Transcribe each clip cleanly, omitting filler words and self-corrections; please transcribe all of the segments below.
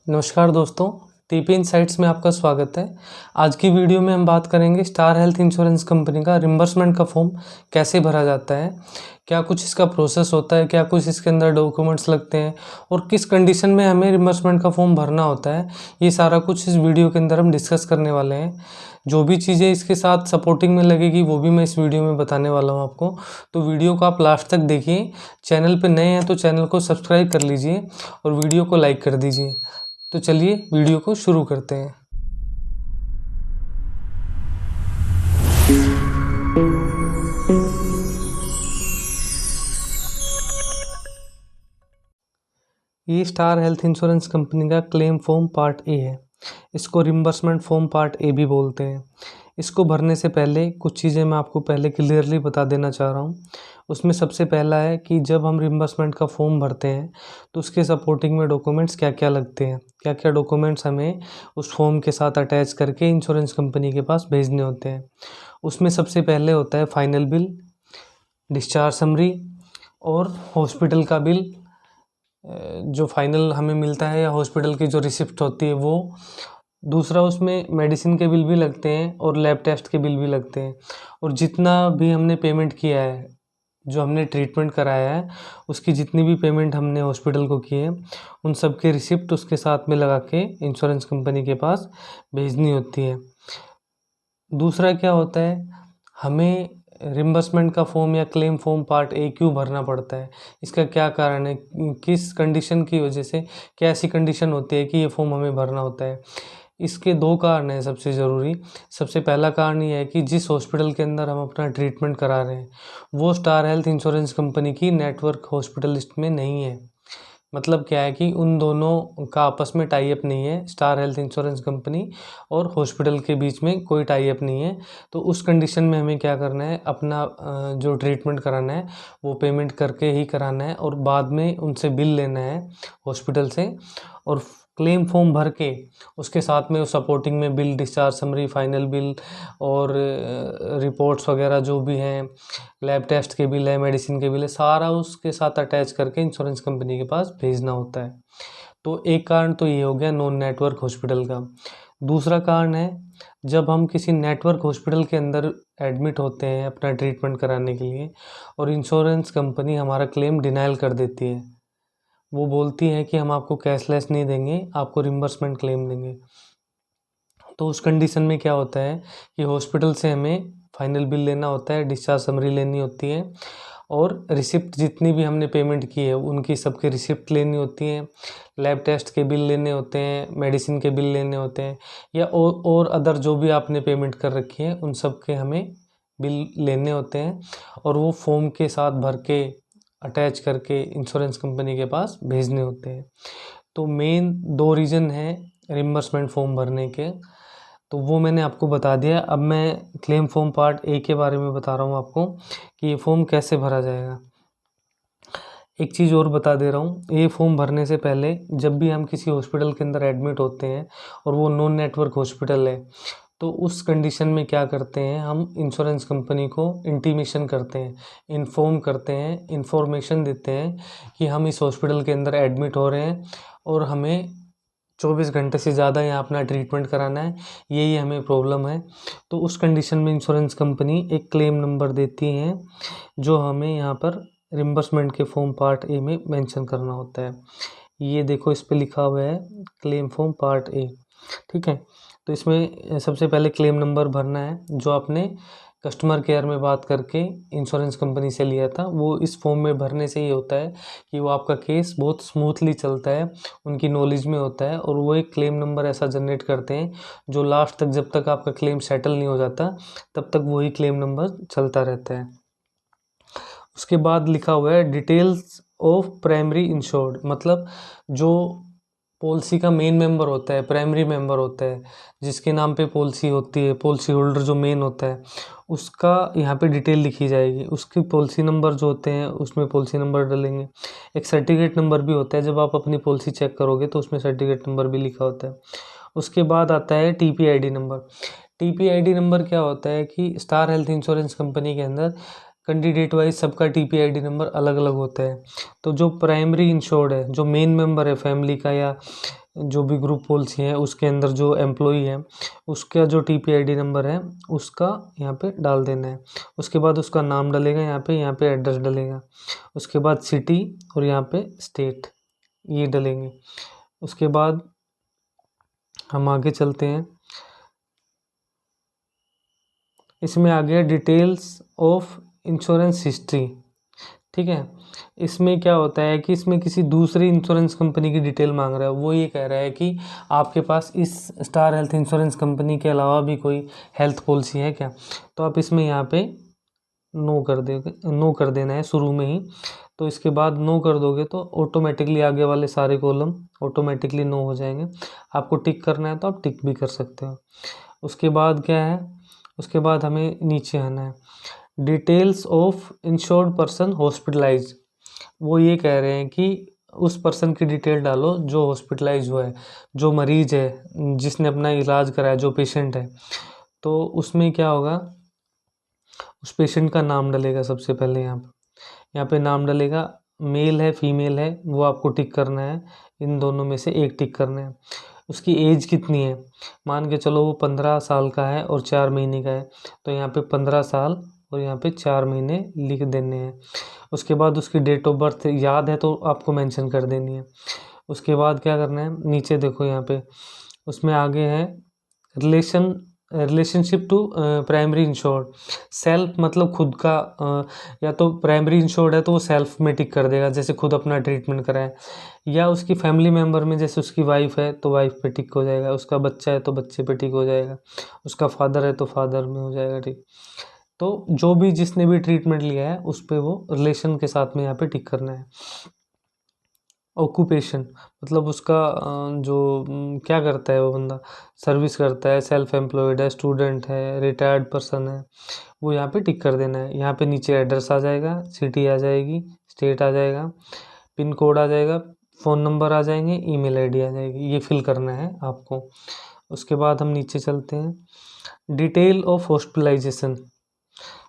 नमस्कार दोस्तों, TP insights में आपका स्वागत है। आज की वीडियो में हम बात करेंगे स्टार हेल्थ इंश्योरेंस कंपनी का रिम्बर्समेंट का फॉर्म कैसे भरा जाता है, क्या कुछ इसका प्रोसेस होता है, क्या कुछ इसके अंदर डॉक्यूमेंट्स लगते हैं और किस कंडीशन में हमें रिम्बर्समेंट का फॉर्म भरना होता है। ये सारा कुछ इस वीडियो के अंदर हम डिस्कस करने वाले हैं। जो भी चीज़ें इसके साथ सपोर्टिंग में लगेगी वो भी मैं इस वीडियो में बताने वाला हूँ आपको। तो वीडियो को आप लास्ट तक देखिए। चैनल पर नए हैं तो चैनल को सब्सक्राइब कर लीजिए और वीडियो को लाइक कर दीजिए। तो चलिए वीडियो को शुरू करते हैं। ये स्टार हेल्थ इंश्योरेंस कंपनी का क्लेम फॉर्म पार्ट ए है। इसको रिम्बर्समेंट फॉर्म पार्ट ए भी बोलते हैं। इसको भरने से पहले कुछ चीज़ें मैं आपको पहले क्लियरली बता देना चाह रहा हूँ। उसमें सबसे पहला है कि जब हम रिम्बर्समेंट का फॉर्म भरते हैं तो उसके सपोर्टिंग में डॉक्यूमेंट्स क्या क्या लगते हैं, क्या क्या डॉक्यूमेंट्स हमें उस फॉर्म के साथ अटैच करके इंश्योरेंस कंपनी के पास भेजने होते हैं। उसमें सबसे पहले होता है फाइनल बिल, डिस्चार्ज समरी और हॉस्पिटल का बिल, जो फाइनल हमें मिलता है या हॉस्पिटल की जो रिसिप्ट होती है वो। दूसरा उसमें मेडिसिन के बिल भी लगते हैं और लैब टेस्ट के बिल भी लगते हैं। और जितना भी हमने पेमेंट किया है, जो हमने ट्रीटमेंट कराया है, उसकी जितनी भी पेमेंट हमने हॉस्पिटल को की है उन सब के रिसिप्ट उसके साथ में लगा के इंश्योरेंस कंपनी के पास भेजनी होती है। दूसरा क्या होता है, हमें रिम्बर्समेंट का फॉर्म या क्लेम फॉर्म पार्ट ए क्यों भरना पड़ता है, इसका क्या कारण है, किस कंडीशन की वजह से, क्या ऐसी कंडीशन होती है कि ये फॉर्म हमें भरना होता है। इसके दो कारण हैं सबसे ज़रूरी। सबसे पहला कारण ये है कि जिस हॉस्पिटल के अंदर हम अपना ट्रीटमेंट करा रहे हैं वो स्टार हेल्थ इंश्योरेंस कंपनी की नेटवर्क हॉस्पिटल लिस्ट में नहीं है। मतलब क्या है कि उन दोनों का आपस में टाई अप नहीं है, स्टार हेल्थ इंश्योरेंस कंपनी और हॉस्पिटल के बीच में कोई टाई अप नहीं है। तो उस कंडीशन में हमें क्या करना है, अपना जो ट्रीटमेंट कराना है वो पेमेंट करके ही कराना है और बाद में उनसे बिल लेना है हॉस्पिटल से। और क्लेम फॉर्म भर के उसके साथ में सपोर्टिंग में bill, discharge summary, final bill और रिपोर्ट्स वगैरह जो भी हैं, लैब टेस्ट के बिल है, मेडिसिन के बिल है, सारा उसके साथ अटैच करके इंश्योरेंस कंपनी के पास भेजना होता है। तो एक कारण तो ये हो गया नॉन नेटवर्क हॉस्पिटल का। दूसरा कारण है, जब हम किसी नेटवर्क हॉस्पिटल के अंदर एडमिट होते हैं अपना ट्रीटमेंट कराने के लिए और इंश्योरेंस कंपनी हमारा क्लेम डिनायल कर देती है, वो बोलती है कि हम आपको कैशलेस नहीं देंगे, आपको रिम्बर्समेंट क्लेम देंगे। तो उस कंडीशन में क्या होता है कि हॉस्पिटल से हमें फाइनल बिल लेना होता है, डिस्चार्ज समरी लेनी होती है और रिसिप्ट जितनी भी हमने पेमेंट की है उनकी सबकी रिसिप्ट लेनी होती है, लैब टेस्ट के बिल लेने होते हैं, मेडिसिन के बिल लेने होते हैं या और अदर जो भी आपने पेमेंट कर रखी है उन सब के हमें बिल लेने होते हैं और वो फॉर्म के साथ भर के अटैच करके इंश्योरेंस कंपनी के पास भेजने होते हैं। तो मेन दो रीज़न हैं रिम्बर्समेंट फॉर्म भरने के, तो वो मैंने आपको बता दिया। अब मैं क्लेम फॉर्म पार्ट ए के बारे में बता रहा हूँ आपको कि ये फॉर्म कैसे भरा जाएगा। एक चीज़ और बता दे रहा हूँ, ये फॉर्म भरने से पहले जब भी हम किसी हॉस्पिटल के अंदर एडमिट होते हैं और वो नॉन नेटवर्क हॉस्पिटल है तो उस कंडीशन में क्या करते हैं, हम इंश्योरेंस कंपनी को इंटीमेशन करते हैं, इन्फॉर्म करते हैं, इन्फॉर्मेशन देते हैं कि हम इस हॉस्पिटल के अंदर एडमिट हो रहे हैं और हमें 24 घंटे से ज़्यादा यहाँ अपना ट्रीटमेंट कराना है, यही हमें प्रॉब्लम है। तो उस कंडीशन में इंश्योरेंस कंपनी एक क्लेम नंबर देती है जो हमें यहाँ पर रिम्बर्समेंट के फॉर्म पार्ट ए में मेंशन करना होता है। ये देखो इस पे लिखा हुआ है क्लेम फॉर्म पार्ट ए, ठीक है। तो इसमें सबसे पहले क्लेम नंबर भरना है जो आपने कस्टमर केयर में बात करके इंश्योरेंस कंपनी से लिया था। वो इस फॉर्म में भरने से ये होता है कि वो आपका केस बहुत स्मूथली चलता है, उनकी नॉलेज में होता है और वो एक क्लेम नंबर ऐसा जनरेट करते हैं जो लास्ट तक, जब तक आपका क्लेम सेटल नहीं हो जाता तब तक वही क्लेम नंबर चलता रहता है। उसके बाद लिखा हुआ है डिटेल्स ऑफ प्राइमरी इंश्योर्ड, मतलब जो पॉलिसी का मेन मेंबर होता है, प्राइमरी मेंबर होता है, जिसके नाम पे पॉलिसी होती है, पॉलिसी होल्डर जो मेन होता है उसका यहाँ पे डिटेल लिखी जाएगी। उसकी पॉलिसी नंबर जो होते हैं उसमें पॉलिसी नंबर डालेंगे। एक सर्टिफिकेट नंबर भी होता है, जब आप अपनी पॉलिसी चेक करोगे तो उसमें सर्टिफिकेट नंबर भी लिखा होता है। उसके बाद आता है TPID नंबर। TPID नंबर क्या होता है कि स्टार हेल्थ इंश्योरेंस कंपनी के अंदर कैंडिडेट वाइज सबका TPID नंबर अलग अलग होता है। तो जो प्राइमरी इंश्योर्ड है, जो मेन मेंबर है फैमिली का या जो भी ग्रुप पॉलिसी है उसके अंदर जो एम्प्लॉई है उसका जो टीपीआईडी नंबर है उसका यहाँ पे डाल देना है। उसके बाद उसका नाम डलेगा, यहाँ पे एड्रेस डलेगा। उसके बाद सिटी और यहाँ पे स्टेट ये डलेंगे। उसके बाद हम आगे चलते हैं। इसमें आ गया डिटेल्स ऑफ इंश्योरेंस हिस्ट्री। ठीक है, इसमें क्या होता है कि इसमें किसी दूसरी इंश्योरेंस कंपनी की डिटेल मांग रहा है। वो ये कह रहा है कि आपके पास इस स्टार हेल्थ इंश्योरेंस कंपनी के अलावा भी कोई हेल्थ पॉलिसी है क्या। तो आप इसमें यहाँ पे नो कर देना है शुरू में ही। तो इसके बाद नो कर दोगे तो ऑटोमेटिकली आगे वाले सारे कॉलम ऑटोमेटिकली नो हो जाएंगे। आपको टिक करना है तो आप टिक भी कर सकते हो। उसके बाद क्या है, उसके बाद हमें नीचे आना है। Details of insured person hospitalise. वो ये कह रहे हैं कि उस पर्सन की डिटेल डालो जो हॉस्पिटलाइज हुआ है, जो मरीज है, जिसने अपना इलाज कराया, जो पेशेंट है। तो उसमें क्या होगा, उस पेशेंट का नाम डलेगा सबसे पहले। यहाँ पे नाम डलेगा, मेल है फीमेल है वो आपको टिक करना है। इन दोनों में से एक टिक करना है। उसकी एज कितनी है, मान के चलो वो 15 साल का है और 4 महीने का है, तो यहाँ पे 15 साल और यहाँ पे 4 महीने लिख देने हैं। उसके बाद उसकी डेट ऑफ बर्थ याद है तो आपको मेंशन कर देनी है। उसके बाद क्या करना है, नीचे देखो यहाँ पे उसमें आगे है relationship to primary insured. Self मतलब खुद का, या तो प्राइमरी इंश्योर्ड है तो वो सेल्फ में टिक कर देगा, जैसे खुद अपना ट्रीटमेंट कराए। या उसकी फैमिली मेम्बर में जैसे उसकी वाइफ है तो वाइफ पे टिक हो जाएगा, उसका बच्चा है तो बच्चे पे टिक हो जाएगा, उसका फादर है तो फादर में हो जाएगा टिक। तो जो भी जिसने भी ट्रीटमेंट लिया है उस पे वो रिलेशन के साथ में यहाँ पे टिक करना है। ऑक्यूपेशन मतलब उसका क्या करता है वो बंदा, सर्विस करता है, सेल्फ एम्प्लॉयड है, स्टूडेंट है, रिटायर्ड पर्सन है, वो यहाँ पे टिक कर देना है। यहाँ पे नीचे एड्रेस आ जाएगा, सिटी आ जाएगी, स्टेट आ जाएगा, पिन कोड आ जाएगा, फ़ोन नंबर आ जाएंगे, ईमेल आईडी आ जाएगी, ये फिल करना है आपको। उसके बाद हम नीचे चलते हैं। डिटेल ऑफ हॉस्पिटलाइजेशन,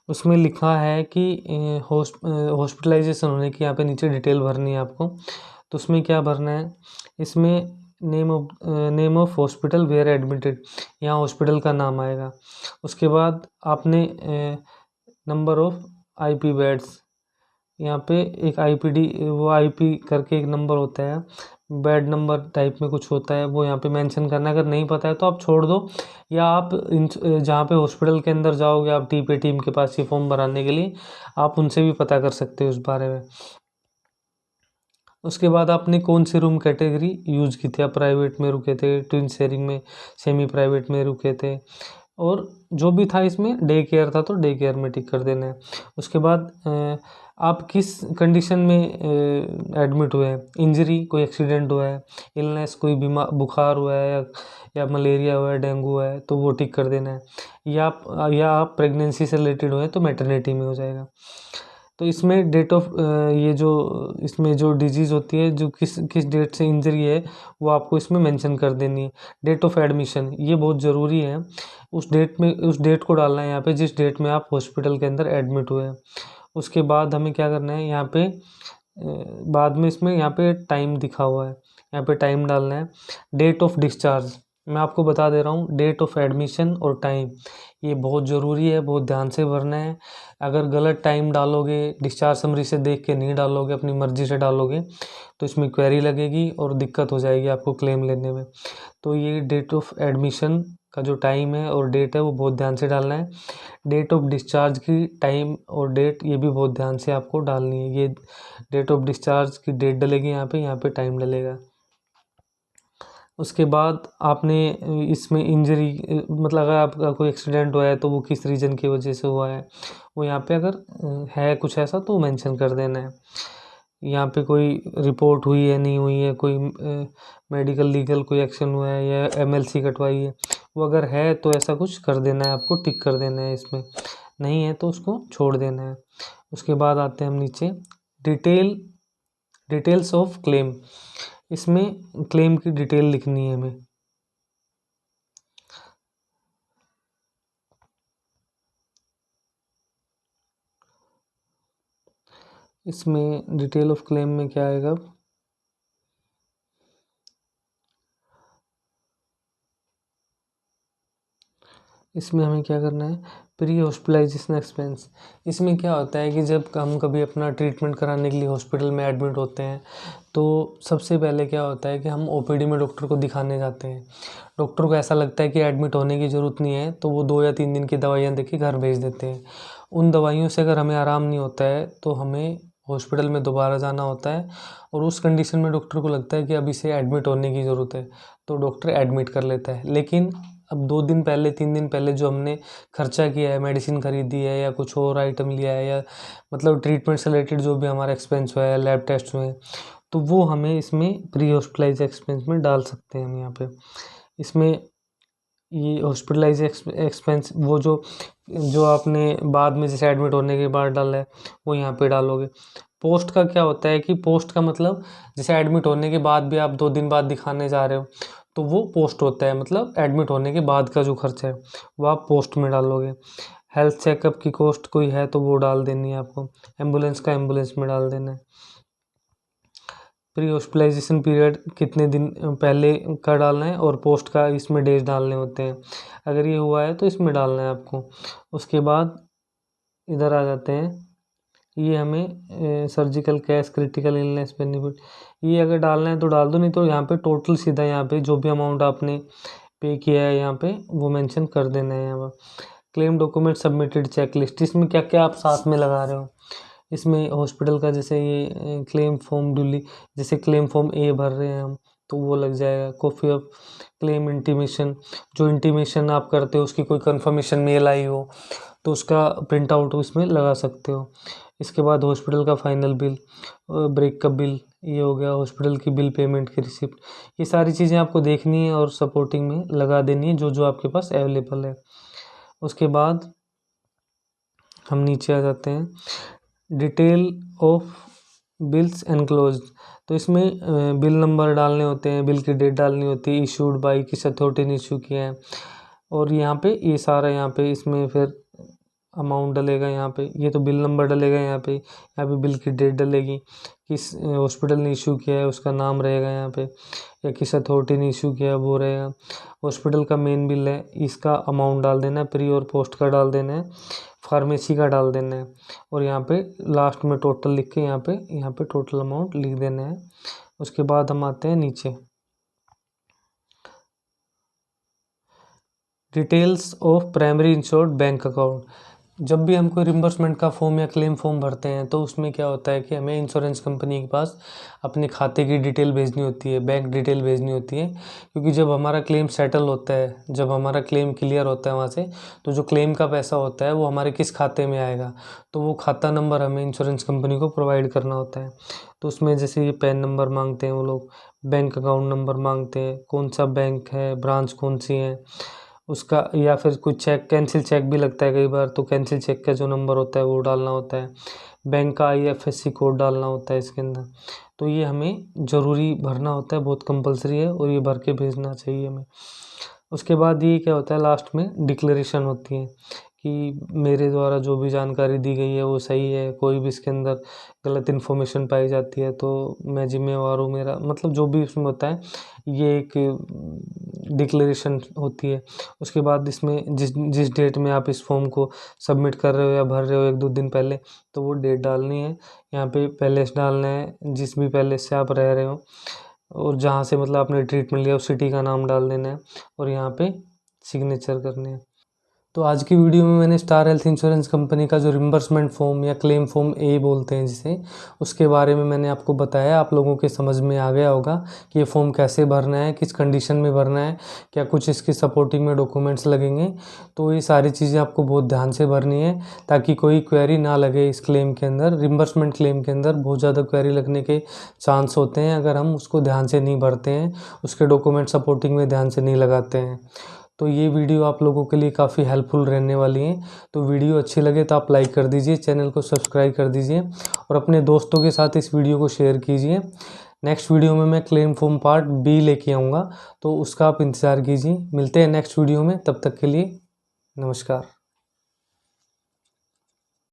उसमें लिखा है कि हॉस्पिटलाइजेशन होने की यहाँ पे नीचे डिटेल भरनी है आपको। तो उसमें क्या भरना है, इसमें name of hospital where admitted, यहाँ हॉस्पिटल का नाम आएगा। उसके बाद आपने नंबर ऑफ आईपी बेड्स, यहाँ पे एक आईपीडी वो आईपी करके एक नंबर होता है, बेड नंबर टाइप में कुछ होता है, वो यहाँ पे मेंशन करना है। अगर नहीं पता है तो आप छोड़ दो, या आप जहाँ पे हॉस्पिटल के अंदर जाओगे आप टीम के पास ये फॉर्म भराने के लिए, आप उनसे भी पता कर सकते हो उस बारे में। उसके बाद आपने कौन सी रूम कैटेगरी यूज़ की थी, आप प्राइवेट में रुके थे, ट्विन शेयरिंग में, सेमी प्राइवेट में रुके थे, और जो भी था इसमें डे केयर था तो डे केयर में टिक कर देना है। उसके बाद आप किस कंडीशन में एडमिट हुए हैं, इंजरी कोई एक्सीडेंट हुआ है, इलनेस कोई बीमार बुखार हुआ है, या मलेरिया हुआ है, डेंगू हुआ है तो वो टिक कर देना है। या आप प्रेगनेंसी से रिलेटेड हुए तो मैटरनिटी में हो जाएगा। तो इसमें डेट ऑफ ये जो इसमें जो डिजीज़ होती है, जो किस किस डेट से इंजरी है, वो आपको इसमें मेंशन कर देनी है। डेट ऑफ एडमिशन ये बहुत ज़रूरी है, उस डेट को डालना है यहाँ पे जिस डेट में आप हॉस्पिटल के अंदर एडमिट हुए हैं। उसके बाद हमें क्या करना है, यहाँ पे बाद में इसमें यहाँ पे टाइम दिखा हुआ है, यहाँ पे टाइम डालना है। डेट ऑफ डिस्चार्ज मैं आपको बता दे रहा हूँ, डेट ऑफ एडमिशन और टाइम ये बहुत ज़रूरी है, बहुत ध्यान से भरना है। अगर गलत टाइम डालोगे, डिस्चार्ज समरी से देख के नहीं डालोगे, अपनी मर्ज़ी से डालोगे तो इसमें क्वेरी लगेगी और दिक्कत हो जाएगी आपको क्लेम लेने में। तो ये डेट ऑफ एडमिशन का जो टाइम है और डेट है वो बहुत ध्यान से डालना है। डेट ऑफ डिस्चार्ज की टाइम और डेट ये भी बहुत ध्यान से आपको डालनी है। ये डेट ऑफ डिस्चार्ज की डेट डलेगी यहाँ पे टाइम डलेगा। उसके बाद आपने इसमें इंजरी मतलब अगर आपका कोई एक्सीडेंट हुआ है तो वो किस रीज़न की वजह से हुआ है, वो यहाँ पे अगर है कुछ ऐसा तो मेंशन कर देना है। यहाँ पे कोई रिपोर्ट हुई है नहीं हुई है, कोई मेडिकल लीगल कोई एक्शन हुआ है या एमएलसी कटवाई है, वो अगर है तो ऐसा कुछ कर देना है, आपको टिक कर देना है इसमें। नहीं है तो उसको छोड़ देना है। उसके बाद आते हैं हम नीचे, डिटेल्स ऑफ क्लेम, इसमें क्लेम की डिटेल लिखनी है हमें। इसमें डिटेल ऑफ क्लेम में क्या आएगा, इसमें हमें क्या करना है, प्री हॉस्पिटलाइजेशन एक्सपेंस। इसमें क्या होता है कि जब हम कभी अपना ट्रीटमेंट कराने के लिए हॉस्पिटल में एडमिट होते हैं तो सबसे पहले क्या होता है कि हम ओपीडी में डॉक्टर को दिखाने जाते हैं। डॉक्टर को ऐसा लगता है कि एडमिट होने की ज़रूरत नहीं है, तो वो 2 या 3 दिन की दवाइयाँ दे के घर भेज देते हैं। उन दवाइयों से अगर हमें आराम नहीं होता है तो हमें हॉस्पिटल में दोबारा जाना होता है, और उस कंडीशन में डॉक्टर को लगता है कि अब इसे एडमिट होने की ज़रूरत है, तो डॉक्टर एडमिट कर लेता है। लेकिन अब 2 दिन पहले 3 दिन पहले जो हमने खर्चा किया है, मेडिसिन खरीदी है या कुछ और आइटम लिया है, या मतलब ट्रीटमेंट से रिलेटेड जो भी हमारा एक्सपेंस हुआ है, लैब टेस्ट हुए हैं, तो वो हमें इसमें प्री हॉस्पिटलाइज एक्सपेंस में डाल सकते हैं हम यहाँ पे। इसमें ये हॉस्पिटलाइज एक्सपेंस वो जो जो आपने बाद में जैसे एडमिट होने के बाद डाला है वो यहाँ पे डालोगे। पोस्ट का क्या होता है कि पोस्ट का मतलब जैसे एडमिट होने के बाद भी आप 2 दिन बाद दिखाने जा रहे हो तो वो पोस्ट होता है, मतलब एडमिट होने के बाद का जो खर्चा है वो आप पोस्ट में डालोगे। हेल्थ चेकअप की कॉस्ट कोई है तो वो डाल देनी है आपको। एम्बुलेंस का एम्बुलेंस में डाल देना है। प्री हॉस्पिटलाइजेशन पीरियड कितने दिन पहले का डालना है, और पोस्ट का इसमें डेज डालने होते हैं। अगर ये हुआ है तो इसमें डालना है आपको। उसके बाद इधर आ जाते हैं, ये हमें surgical cash, critical illness benefit, ये अगर डालना है तो डाल दो, नहीं तो यहाँ पे टोटल सीधा यहाँ पे जो भी अमाउंट आपने पे किया है यहाँ पे वो मेंशन कर देना है यहाँ पर। क्लेम डॉक्यूमेंट सबमिटेड चेकलिस्ट, इसमें क्या क्या आप साथ में लगा रहे हो। इसमें हॉस्पिटल का जैसे ये क्लेम फॉर्म ड्यूली, जैसे क्लेम फॉर्म ए भर रहे हैं हम तो वो लग जाएगा। कॉपी ऑफ क्लेम इंटीमेशन, जो इंटीमेशन आप करते हो उसकी कोई कंफर्मेशन मेल आई हो तो उसका प्रिंट आउट इसमें लगा सकते हो। इसके बाद हॉस्पिटल का फाइनल बिल, ब्रेक का बिल, ये हो गया हॉस्पिटल की बिल पेमेंट की रिसिप्ट। ये सारी चीज़ें आपको देखनी है और सपोर्टिंग में लगा देनी है जो जो आपके पास अवेलेबल है। उसके बाद हम नीचे आ जाते हैं, डिटेल ऑफ बिल्स एनक्लोज। तो इसमें बिल नंबर डालने होते हैं, बिल की डेट डालनी होती है, इशूड बाई किस अथॉरिटी ने इशू किया है, और यहाँ पे ये सारा यहाँ पे इसमें फिर अमाउंट डलेगा। यहाँ पे ये तो बिल नंबर डलेगा, यहाँ पे बिल की डेट डलेगी, किस हॉस्पिटल ने इशू किया है उसका नाम रहेगा यहाँ पे, या किस अथॉरिटी ने इशू किया है वो रहेगा। हॉस्पिटल का मेन बिल है, इसका अमाउंट डाल देना है, प्री और पोस्ट का डाल देना है, फार्मेसी का डाल देना है, और यहाँ पे लास्ट में टोटल लिख के यहाँ पे टोटल अमाउंट लिख देना है। उसके बाद हम आते हैं नीचे, details of primary insured bank account. जब भी हम कोई रिम्बर्समेंट का फॉर्म या क्लेम फॉर्म भरते हैं तो उसमें क्या होता है कि हमें इंश्योरेंस कंपनी के पास अपने खाते की डिटेल भेजनी होती है, बैंक डिटेल भेजनी होती है। क्योंकि जब हमारा क्लेम सेटल होता है, जब हमारा क्लेम क्लियर होता है वहाँ से, तो जो क्लेम का पैसा होता है वो हमारे किस खाते में आएगा, तो वो खाता नंबर हमें इंश्योरेंस कंपनी को प्रोवाइड करना होता है। तो उसमें जैसे ये पैन नंबर मांगते हैं वो लोग, बैंक अकाउंट नंबर मांगते हैं, कौन सा बैंक है, ब्रांच कौन सी है उसका, या फिर कुछ चेक कैंसिल चेक भी लगता है कई बार, तो कैंसिल चेक का जो नंबर होता है वो डालना होता है। बैंक का IFSC कोड डालना होता है इसके अंदर। तो ये हमें ज़रूरी भरना होता है, बहुत कंपलसरी है, और ये भर के भेजना चाहिए हमें। उसके बाद ये क्या होता है, लास्ट में डिक्लेरेशन होती है कि मेरे द्वारा जो भी जानकारी दी गई है वो सही है, कोई भी इसके अंदर गलत इन्फॉर्मेशन पाई जाती है तो मैं जिम्मेवार हूँ, मेरा मतलब जो भी उसमें होता है ये एक डिक्लेरेशन होती है। उसके बाद इसमें जिस जिस डेट में आप इस फॉर्म को सबमिट कर रहे हो या भर रहे हो 1-2 दिन पहले, तो वो डेट डालनी है। यहाँ पे पैलेस डालना है, जिस भी पैलेस से आप रह रहे हो, और जहाँ से मतलब आपने ट्रीटमेंट लिया उस सिटी का नाम डाल देना है, और यहाँ पे सिग्नेचर करने हैं। तो आज की वीडियो में मैंने स्टार हेल्थ इंश्योरेंस कंपनी का जो रिम्बर्समेंट फॉर्म या क्लेम फॉर्म ए बोलते हैं जिसे, उसके बारे में मैंने आपको बताया। आप लोगों के समझ में आ गया होगा कि ये फॉर्म कैसे भरना है, किस कंडीशन में भरना है, क्या कुछ इसकी सपोर्टिंग में डॉक्यूमेंट्स लगेंगे। तो ये सारी चीज़ें आपको बहुत ध्यान से भरनी है ताकि कोई क्वेरी ना लगे इस क्लेम के अंदर। रिम्बर्समेंट क्लेम के अंदर बहुत ज़्यादा क्वेरी लगने के चांस होते हैं अगर हम उसको ध्यान से नहीं भरते हैं, उसके डॉक्यूमेंट सपोर्टिंग में ध्यान से नहीं लगाते हैं। तो ये वीडियो आप लोगों के लिए काफ़ी हेल्पफुल रहने वाली है। तो वीडियो अच्छी लगे तो आप लाइक कर दीजिए, चैनल को सब्सक्राइब कर दीजिए, और अपने दोस्तों के साथ इस वीडियो को शेयर कीजिए। नेक्स्ट वीडियो में मैं क्लेम फॉर्म पार्ट बी लेके आऊँगा, तो उसका आप इंतज़ार कीजिए। मिलते हैं नेक्स्ट वीडियो में, तब तक के लिए नमस्कार।